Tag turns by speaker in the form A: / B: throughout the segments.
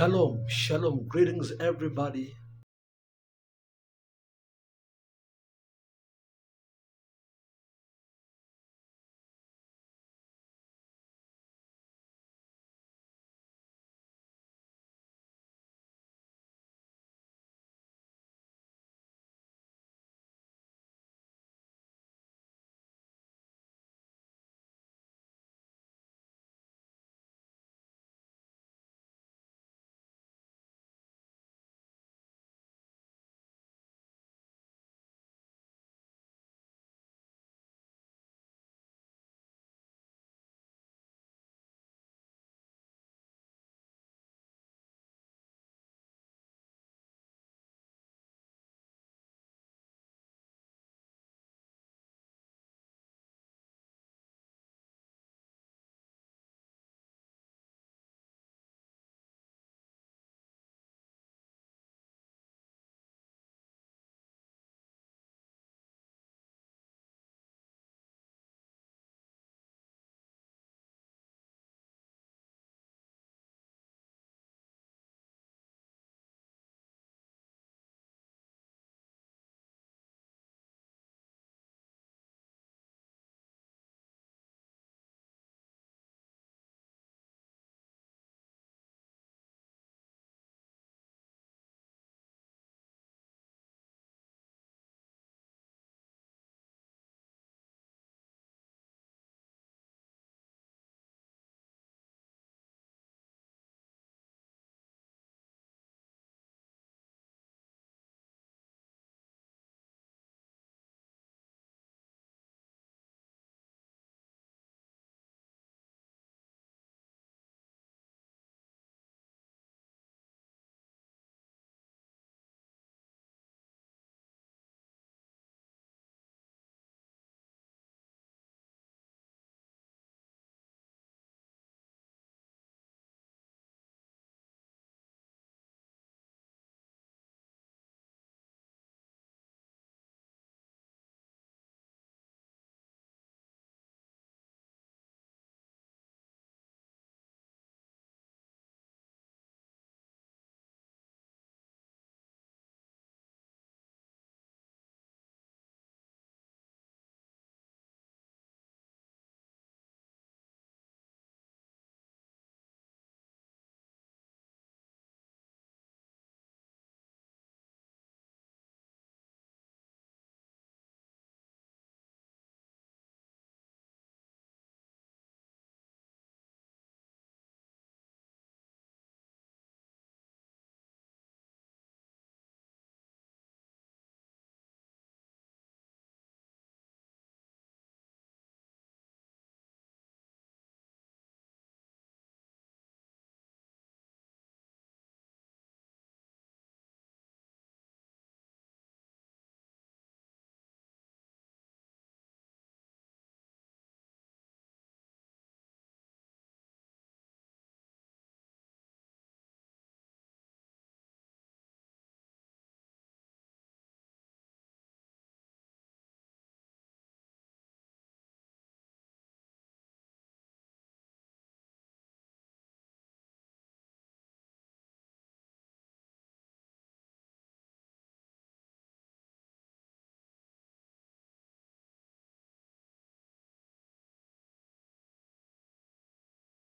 A: Shalom, shalom, greetings everybody.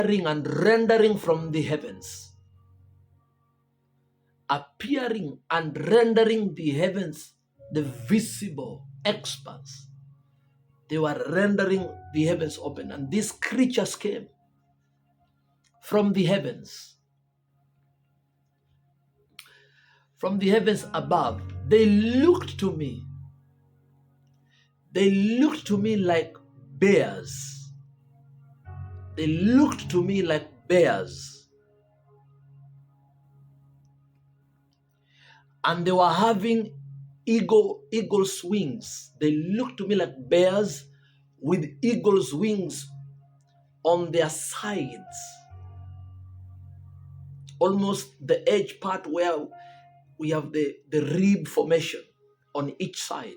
A: And rendering from the heavens, appearing and rendering the heavens, the visible expanse. They were rendering the heavens open, and these creatures came from the heavens above. They looked to me. They looked to me like bears. They looked to me like bears. And they were having eagle's wings. They looked to me like bears with eagle's wings on their sides. Almost the edge part where we have the rib formation on each side.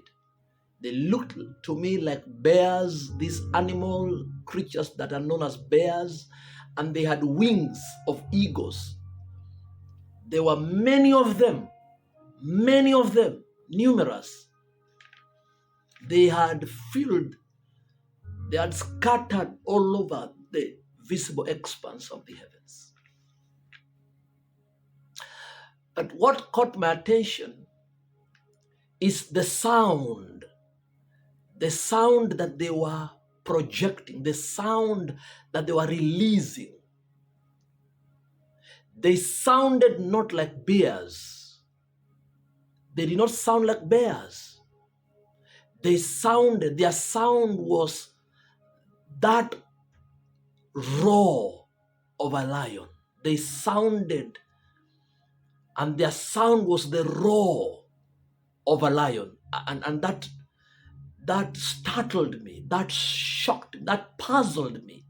A: They looked to me like bears, these animal creatures that are known as bears, and they had wings of eagles There were many of them, numerous. They had scattered all over the visible expanse of the heavens. But what caught my attention is the sound that they were projecting, the sound that they were releasing. They sounded not like bears. They did not sound like bears. Their sound was that roar of a lion. They sounded, and their sound was the roar of a lion. And that startled me, that shocked, that puzzled me.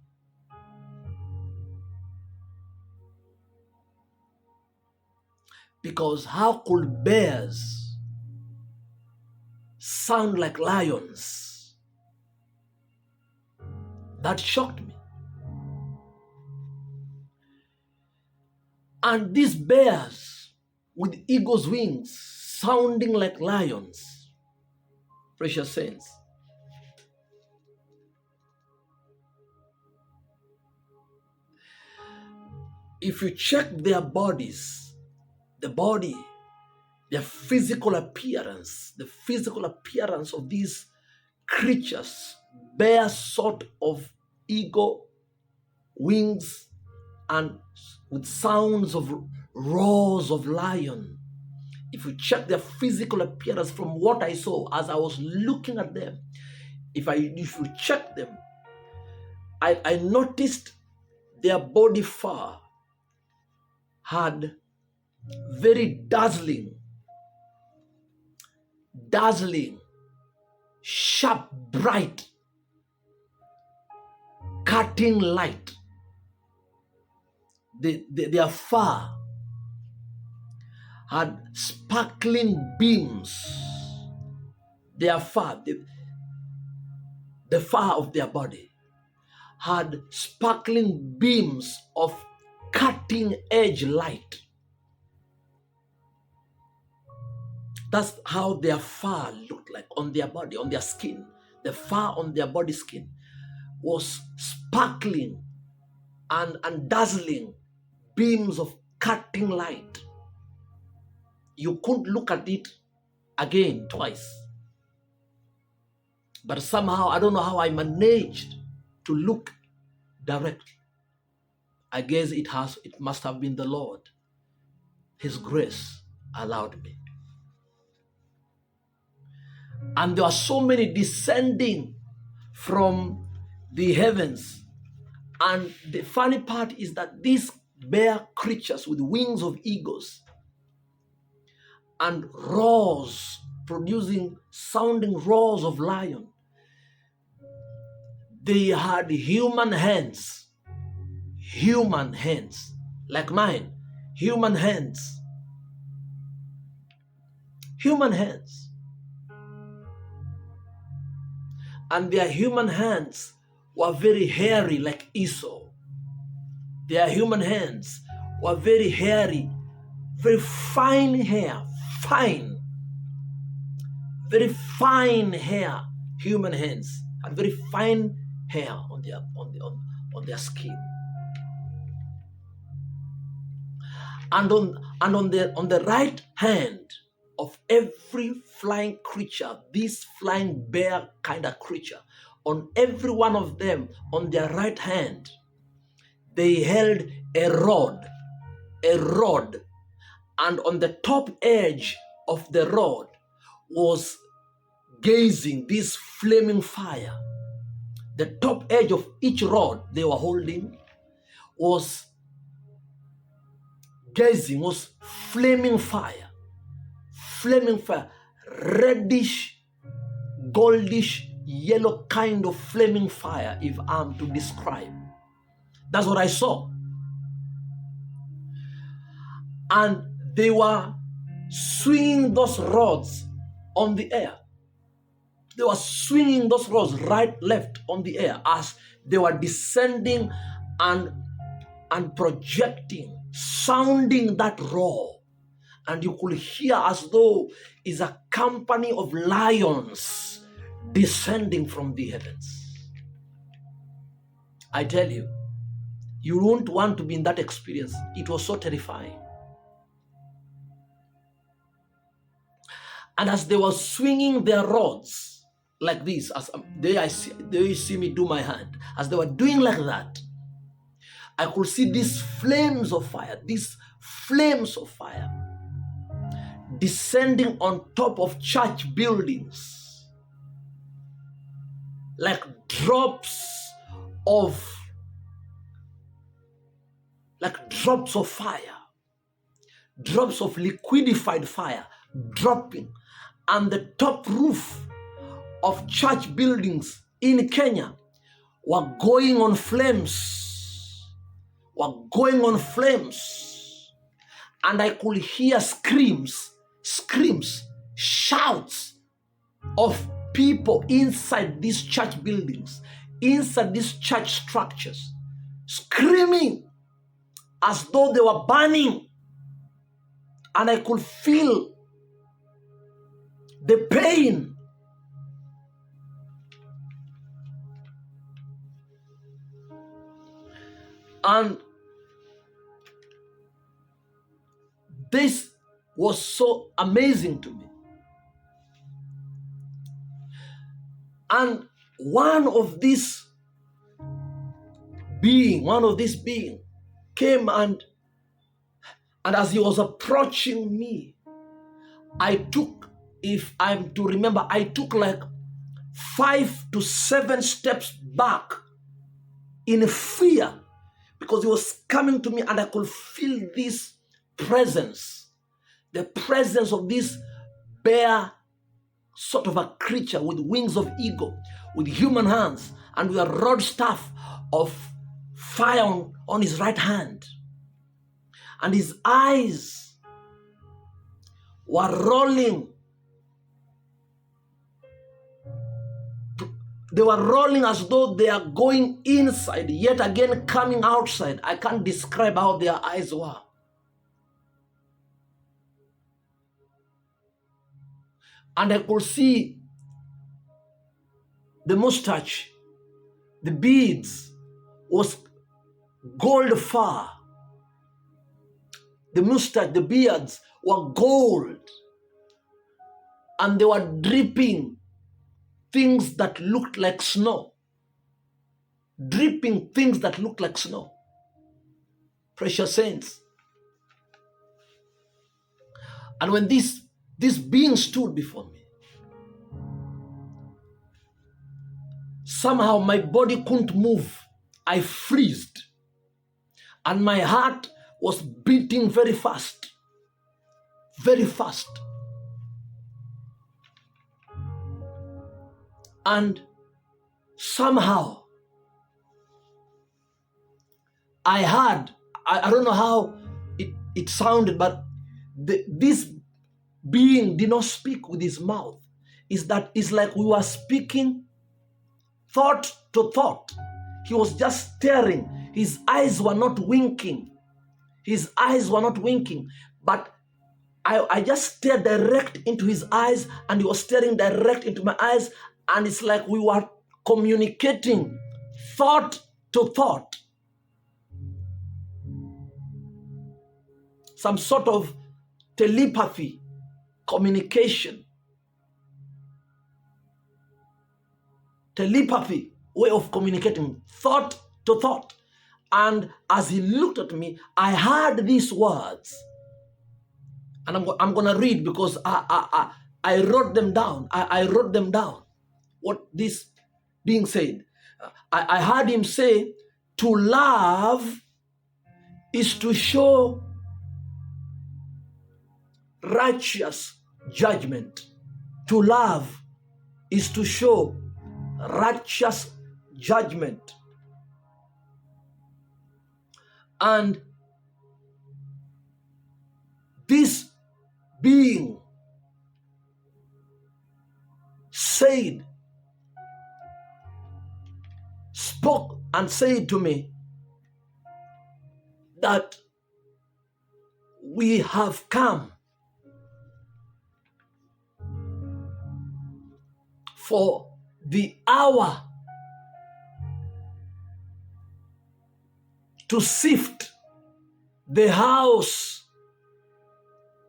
A: Because how could bears sound like lions? That shocked me. And these bears with eagle's wings sounding like lions, precious saints, if you check their bodies, their physical appearance, the physical appearance of these creatures bear sort of eagle wings and with sounds of roars of lion. If you check their physical appearance from what I saw as I was looking at them, if you check them, I noticed their body fur had very dazzling, sharp, bright, cutting light. Their fur had sparkling beams. Their fur, the fur of their body, had sparkling beams of cutting edge light. That's how their fur looked like on their body, on their skin. The fur on their body skin was sparkling and dazzling beams of cutting light. You couldn't look at it again twice. But somehow, I don't know how I managed to look directly. I guess it must have been the Lord. His grace allowed me. And there are so many descending from the heavens. And the funny part is that these bear creatures with wings of eagles and roars, sounding roars of lion, they had human hands, like mine, human hands. And their human hands were very hairy like Esau. Their human hands were very hairy, very fine hair, very fine hair, human hands, and very fine hair on their skin. And on the right hand of every flying creature, this flying bear kind of creature, on every one of them, on their right hand, they held a rod, and on the top edge of the rod was gazing this flaming fire. The top edge of each rod they were holding was flaming fire, reddish, goldish, yellow kind of flaming fire, if I'm to describe. That's what I saw. And they were swinging those rods on the air. They were swinging those rods right, left on the air as they were descending and and projecting, sounding that roar. And you could hear as though it's a company of lions descending from the heavens. I tell you, you won't want to be in that experience. It was so terrifying. And as they were swinging their rods like this, as they see me do my hand, as they were doing like that, I could see these flames of fire descending on top of church buildings, like drops of fire, drops of liquidified fire dropping, and the top roof of church buildings in Kenya were going on flames, and I could hear screams, shouts of people inside these church buildings, inside these church structures, screaming as though they were burning. And I could feel the pain. And this was so amazing to me. And one of these being came, and as he was approaching me, I took like 5 to 7 steps back in fear, because he was coming to me and I could feel this presence, the presence of this bear sort of a creature with wings of eagle, with human hands, and with a rod staff of fire on his right hand. And his eyes were rolling. They were rolling as though they are going inside, yet again coming outside. I can't describe how their eyes were. And I could see the mustache, the beads was gold fur. The mustache, the beards were gold. And they were dripping things that looked like snow. Dripping things that looked like snow. Precious saints. And when this being stood before me, somehow my body couldn't move. I freezed. And my heart was beating very fast. Very fast. And somehow I heard, I don't know how it sounded, but this being did not speak with his mouth. It's like we were speaking thought to thought. He was just staring. His eyes were not winking. But I just stared direct into his eyes, and he was staring direct into my eyes, and it's like we were communicating thought to thought. Some sort of telepathy, communication. Telepathy, way of communicating, thought to thought. And as he looked at me, I heard these words. And I'm going to read, because I wrote them down. I wrote them down, what this being said. I heard him say, to love is to show righteous judgment. To love is to show righteous judgment. And this being spoke and said to me, that we have come for the hour to sift the house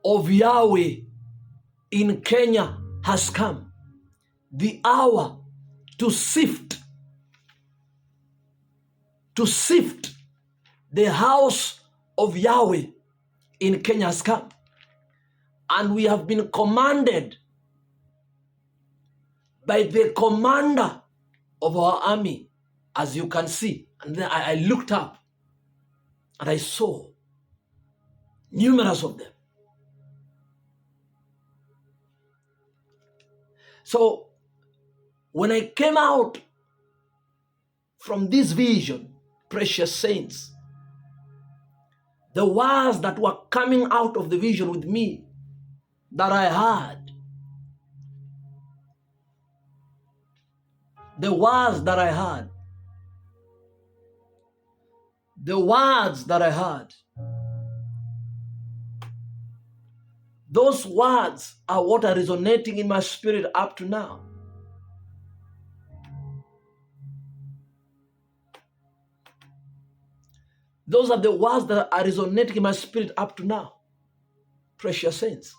A: of Yahweh in Kenya has come. The hour to sift the house of Yahweh in Kenya has come. And we have been commanded by the commander of our army, as you can see. And then I looked up and I saw numerous of them. So when I came out from this vision, precious saints, the words that were coming out of the vision with me that I heard, the words that I heard, those words are what are resonating in my spirit up to now. Those are the words that are resonating in my spirit up to now, precious saints.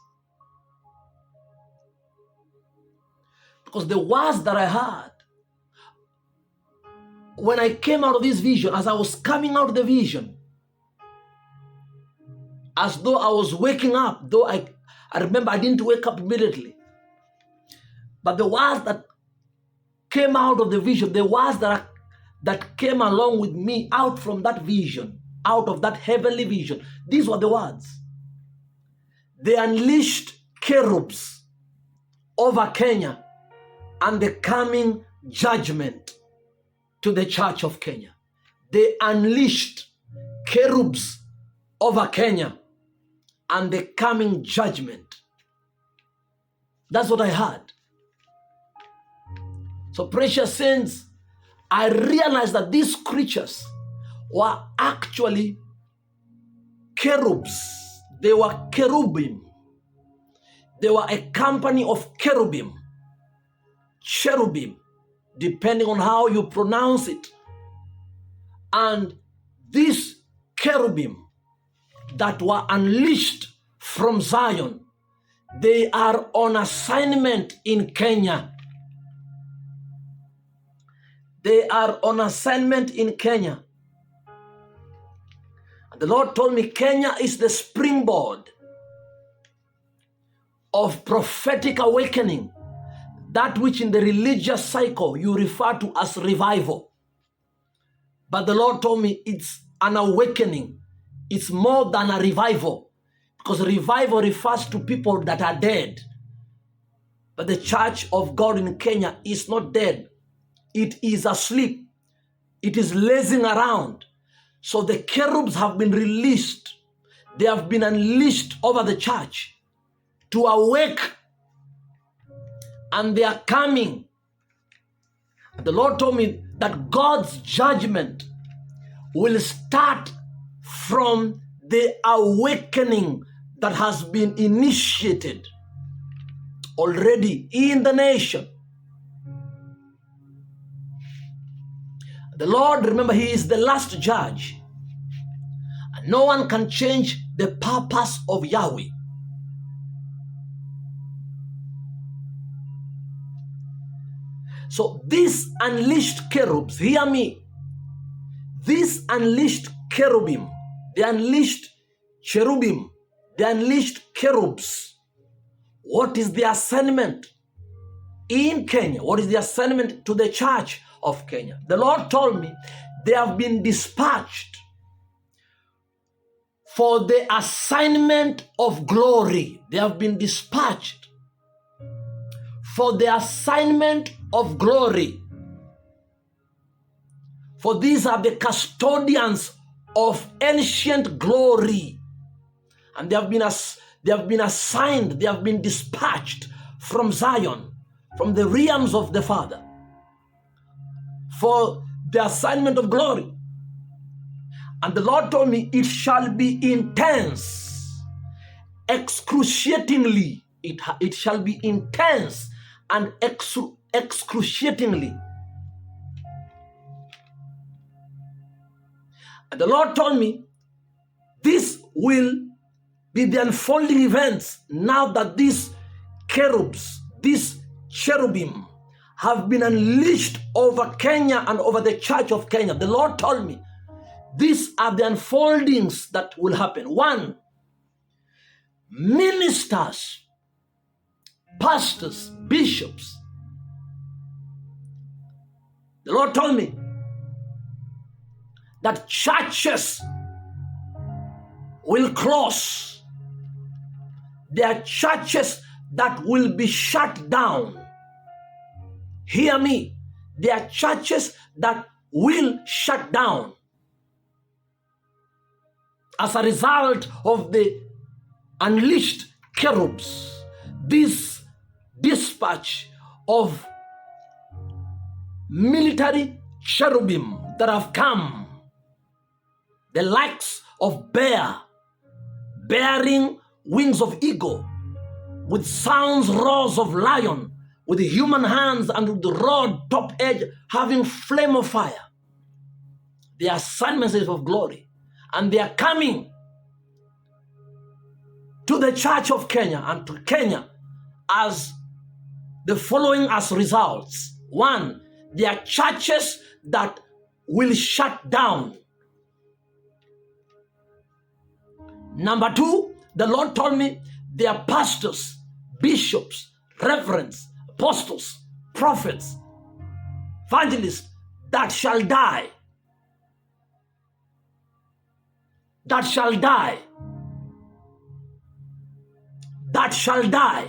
A: Because the words that I heard, when I came out of this vision, as I was coming out of the vision, as though I was waking up, though I remember I didn't wake up immediately. But the words that came out of the vision, the words that came along with me out from that vision, out of that heavenly vision, these were the words. They unleashed cherubs over Kenya and the coming judgment to the church of Kenya. They unleashed cherubs over Kenya and the coming judgment. That's what I heard. So, precious saints, I realized that these creatures were actually cherubs. They were cherubim. They were a company of cherubim, depending on how you pronounce it. And these cherubim that were unleashed from Zion, they are on assignment in Kenya. They are on assignment in Kenya. And the Lord told me Kenya is the springboard of prophetic awakening, that which in the religious cycle you refer to as revival. But the Lord told me it's an awakening. It's more than a revival, because revival refers to people that are dead. But the church of God in Kenya is not dead. It is asleep. It is lazing around. So the cherubs have been released. They have been unleashed over the church to awake. And they are coming. The Lord told me that God's judgment will start from the awakening that has been initiated already in the nation. The Lord, remember, He is the last judge. And no one can change the purpose of Yahweh. So these unleashed cherubs, hear me, these unleashed cherubim, the unleashed cherubim, the unleashed cherubs, what is the assignment in Kenya? What is the assignment to the church of Kenya? The Lord told me they have been dispatched for the assignment of glory. They have been dispatched for the assignment of glory. For these are the custodians of ancient glory. And they have been assigned, they have been dispatched from Zion, from the realms of the Father, for the assignment of glory. And the Lord told me it shall be intense, excruciatingly. It shall be intense and excruciatingly. And the Lord told me this will be the unfolding events now that these cherubs, these cherubim, have been unleashed over Kenya and over the church of Kenya. The Lord told me these are the unfoldings that will happen. One, ministers, pastors, bishops. The Lord told me that churches will close. There are churches that will be shut down. Hear me. There are churches that will shut down as a result of the unleashed cherubs, this dispatch of military cherubim that have come, the likes of bear, bearing wings of eagle, with sounds, roars of lion, with human hands and with the rod top edge having flame of fire. They are assignments of glory, and they are coming to the church of Kenya and to Kenya as the following as results. One, there are churches that will shut down. Number two, the Lord told me there are pastors, bishops, reverends, apostles, prophets, evangelists that shall die. That shall die. That shall die.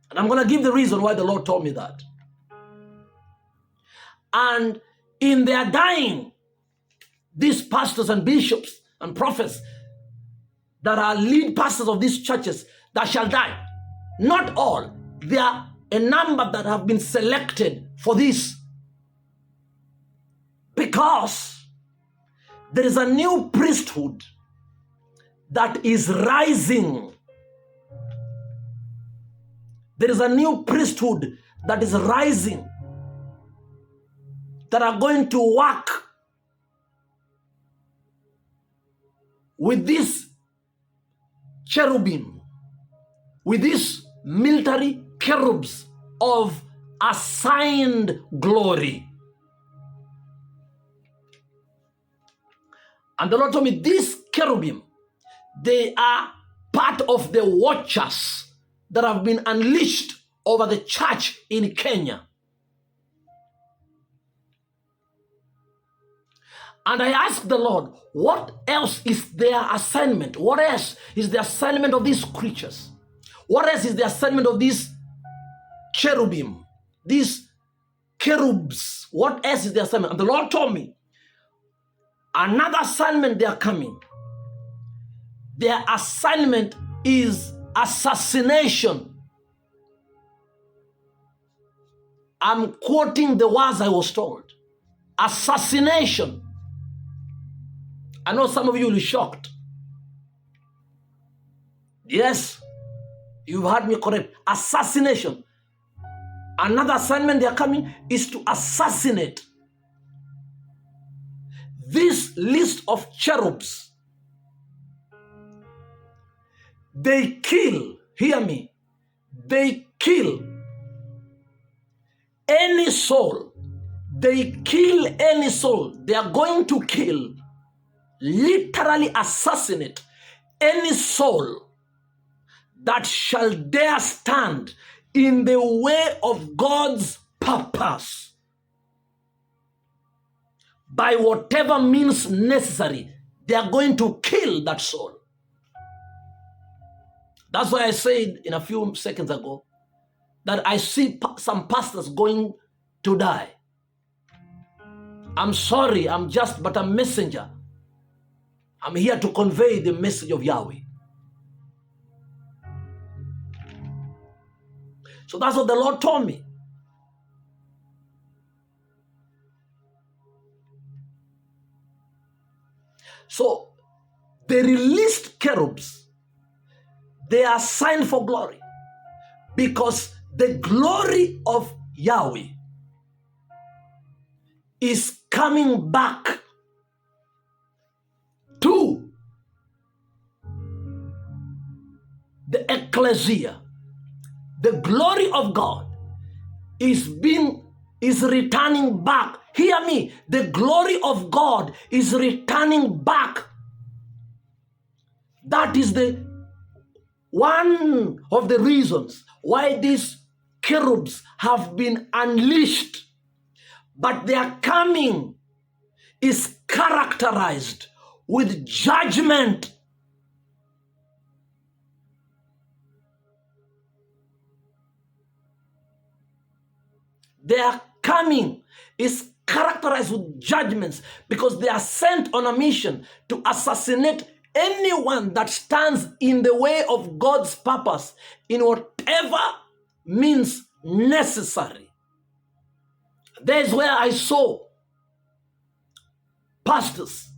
A: And I'm going to give the reason why the Lord told me that. And in their dying, these pastors and bishops and prophets that are lead pastors of these churches that shall die, not all, there are a number that have been selected for this, because there is a new priesthood that is rising. There is a new priesthood that is rising, that are going to work with this cherubim, with these military cherubs of assigned glory. And the Lord told me these cherubim, they are part of the watchers that have been unleashed over the church in Kenya. And I asked the Lord, what else is their assignment? What else is the assignment of these creatures? What else is the assignment of these cherubim, these cherubs? What else is the assignment? And the Lord told me, another assignment they are coming. Their assignment is assassination. I'm quoting the words I was told. Assassination. I know some of you will be shocked. Yes, you've heard me correct. Assassination. Another assignment they are coming is to assassinate. This list of cherubs, they kill, hear me, they kill any soul. They kill any soul. They are going to kill, literally assassinate any soul that shall dare stand in the way of God's purpose by whatever means necessary. They are going to kill that soul. That's why I said in a few seconds ago that I see some pastors going to die. I'm sorry, I'm just but a messenger. I'm here to convey the message of Yahweh. So that's what the Lord told me. So the released cherubs, they are signed for glory, because the glory of Yahweh is coming back to the ecclesia. The glory of God is returning back. Hear me. The glory of God is returning back. That is the one of the reasons why these cherubs have been unleashed. But their coming is characterized with judgment. Their coming is characterized with judgments, because they are sent on a mission to assassinate anyone that stands in the way of God's purpose in whatever means necessary. There's where I saw pastors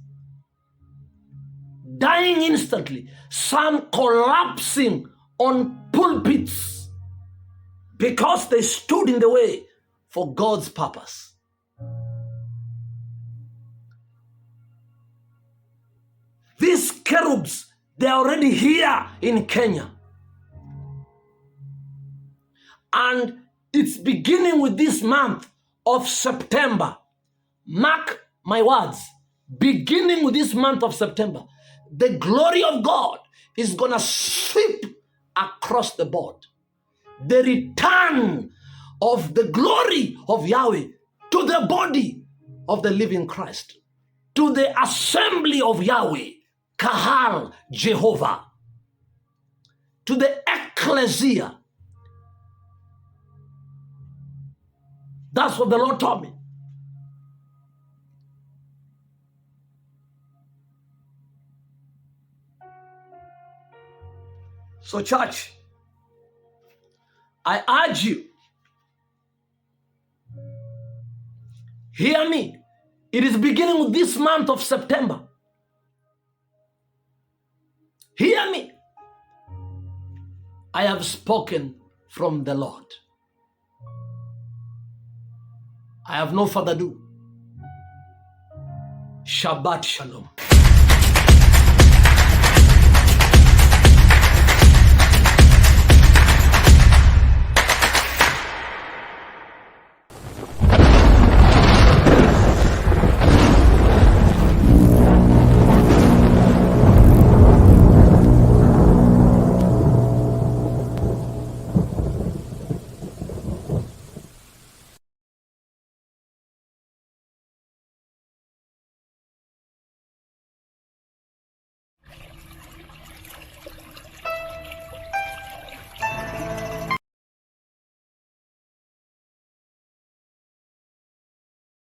A: dying instantly, some collapsing on pulpits because they stood in the way for God's purpose. These cherubs, they are already here in Kenya. And it's beginning with this month of September. Mark my words. Beginning with this month of September, the glory of God is going to sweep across the board. The return of the glory of Yahweh to the body of the living Christ, to the assembly of Yahweh, Kahal, Jehovah, to the ecclesia. That's what the Lord told me. So, church, I urge you, hear me. It is beginning with this month of September. Hear me. I have spoken from the Lord. I have no further ado. Shabbat Shalom.